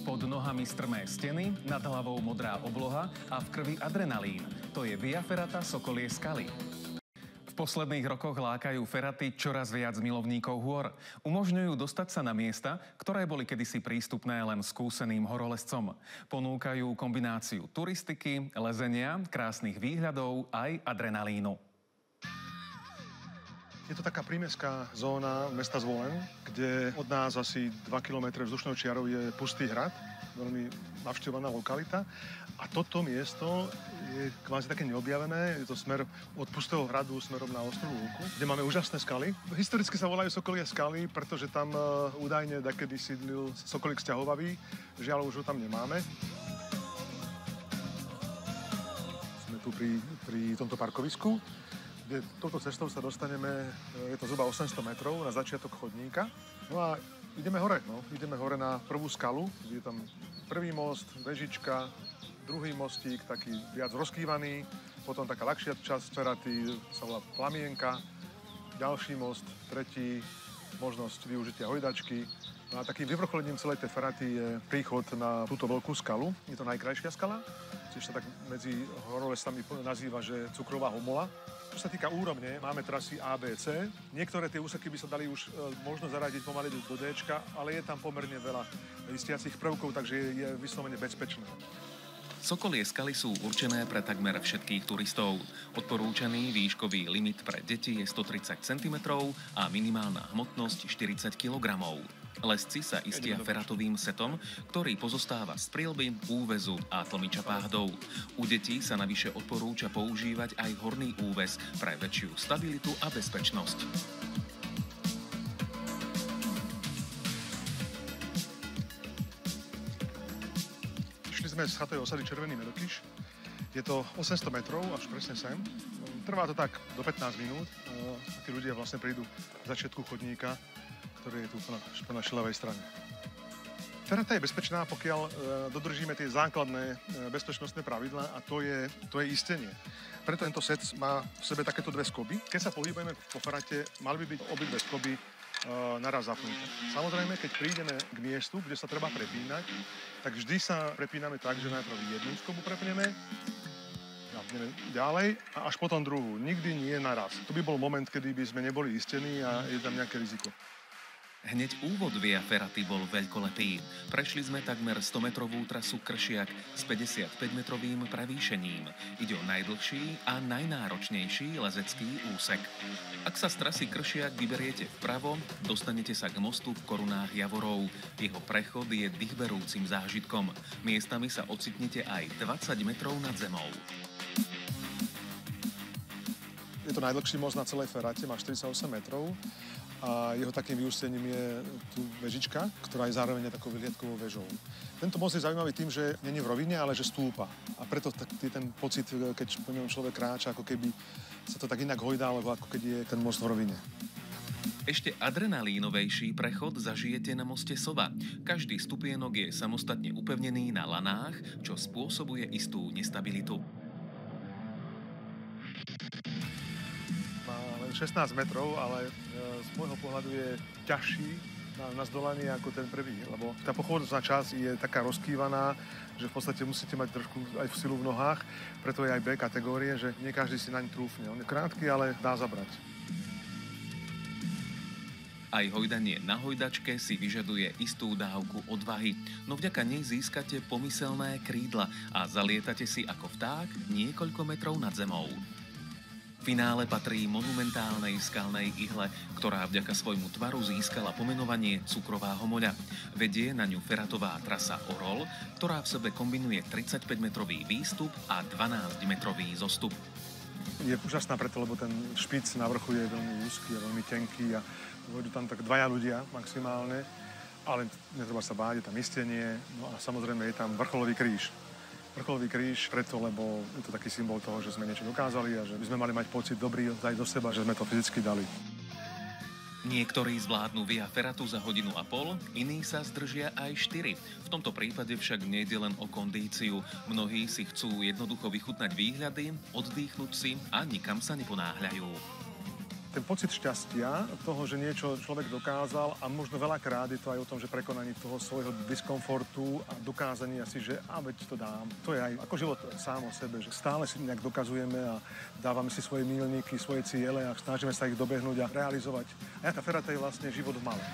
Pod nohami strmé steny, nad hlavou modrá obloha a v krvi adrenalín. To je Via Ferrata Sokolie skaly. V posledných rokoch lákajú feraty čoraz viac milovníkov hôr. Umožňujú dostať sa na miesta, ktoré boli kedysi prístupné len skúseným horolezcom. Ponúkajú kombináciu turistiky, lezenia, krásnych výhľadov aj adrenalínu. Je to taká prímestská zóna mesta Zvolen, kde od nás asi 2 km vzdušnou čiarou je Pustý hrad, veľmi navštevovaná lokalita. A toto miesto je kvázi také neobjavené. Je to smer od Pustého hradu smerom na Ostrú Lúku, kde máme úžasné skaly. Historicky sa volajú Sokolie skaly, pretože tam údajne dakedy sídlil sokolík sťahovavý. Žiaľ, už ho tam nemáme. Sme tu pri tomto parkovisku, kde touto cestou sa dostaneme, je to zhruba 800 metrov na začiatok chodníka. No a ideme hore na prvú skalu, kde je tam prvý most, vežička, druhý mostík, taký viac rozkývaný, potom taká ľahšia časť feraty sa volá Plamienka, ďalší most, tretí, možnosť využitia hojdačky. No a takým vyvrcholením celej tej feraty je príchod na túto veľkú skalu. Je to najkrajšia skala, tiež sa tak medzi horolezcami nazýva, že cukrová homola. Čo sa týka úrovne, máme trasy A, B, C. Niektoré tie úseky by sa dali už možno zaradiť pomaly do Dčka, ale je tam pomerne veľa listiacich prvkov, takže je vyslovene bezpečné. Sokolie skaly sú určené pre takmer všetkých turistov. Odporúčaný výškový limit pre deti je 130 cm a minimálna hmotnosť 40 kg. Lesci sa istia feratovým setom, ktorý pozostáva z prielby, úväzu a tlmiča páhdov. U detí sa navyše odporúča používať aj horný úväz pre väčšiu stabilitu a bezpečnosť. Sme z chatovej osady Červený Medokyš. Je to 800 metrov, až presne sem. Trvá to tak do 15 minút. Tí ľudia vlastne prídu v začiatku chodníka, ktorý je tu po našej ľavej strane. Ferata je bezpečná, pokiaľ dodržíme tie základné bezpečnostné pravidlá a to je istenie. Preto tento set má v sebe takéto dve skoby. Keď sa pohybujeme po ferate, mali by byť obidve skoby naraz zapnuté. Samozrejme, keď prídeme k miestu, kde sa treba prepínať, tak vždy sa prepíname tak, že najprv jednu skobu prepneme, napneme ďalej a až potom druhú. Nikdy nie naraz. To by bol moment, kedy by sme neboli istení a je tam nejaké riziko. Hneď úvod Via Ferraty bol veľkolepý. Prešli sme takmer 100-metrovú trasu Kršiak s 55-metrovým prevýšením. Ide o najdlhší a najnáročnejší lezecký úsek. Ak sa z trasy Kršiak vyberiete vpravo, dostanete sa k mostu v korunách Javorov. Jeho prechod je dýchberúcim zážitkom. Miestami sa ocitnete aj 20 metrov nad zemou. Je to najdlhší most na celej ferate, má 48 metrov. A jeho takým vyústením je tu vežička, ktorá je zároveň takou vyhliadkovou vežou. Tento most je zaujímavý tým, že nie je v rovine, ale že stúpa. A preto je ten pocit, keď po ňom človek kráča, ako keby sa to tak inak hojdá, alebo ako keď je ten most v rovine. Ešte adrenalínovejší prechod zažijete na moste Sova. Každý stupienok je samostatne upevnený na lanách, čo spôsobuje istú nestabilitu. 16 metrov, ale z môjho pohľadu je ťažší na zdolanie ako ten prvý, lebo tá pochodná časť je taká rozkývaná, že v podstate musíte mať trošku aj v silu v nohách, preto je aj B kategórie, že nie každý si naň trúfne. On je krátky, ale dá zabrať. Aj hojdanie na hojdačke si vyžaduje istú dávku odvahy, no vďaka nej získate pomyselné krídla a zalietate si ako vták niekoľko metrov nad zemou. V finále patrí monumentálnej skalnej ihle, ktorá vďaka svojmu tvaru získala pomenovanie Cukrová homoľa. Vedie na ňu feratová trasa Orol, ktorá v sebe kombinuje 35-metrový výstup a 12-metrový zostup. Je úžasná preto, lebo ten špic na vrchu je veľmi úzky a veľmi tenký a vojdu tam tak dvaja ľudia maximálne, ale netreba sa báť, je tam istenie, no a samozrejme je tam vrcholový kríž. Vrcholový kríž preto, lebo je to taký symbol toho, že sme niečo dokázali a že by sme mali mať pocit dobrý aj do seba, že sme to fyzicky dali. Niektorí zvládnu Via Ferratu za hodinu a pol, iní sa zdržia aj 4. V tomto prípade však nejde len o kondíciu. Mnohí si chcú jednoducho vychutnať výhľady, oddychnúť si a nikam sa neponáhľajú. ten pocit šťastia, toho, že niečo človek dokázal a možno veľakrát je to aj o tom, že prekonaní toho svojho diskomfortu a dokázanie si, že veď to dám. To je aj ako život sám o sebe, že stále si nejak dokazujeme a dávame si svoje míľniky, svoje ciele a snažíme sa ich dobehnúť a realizovať. A jaká ferata je vlastne život v malom.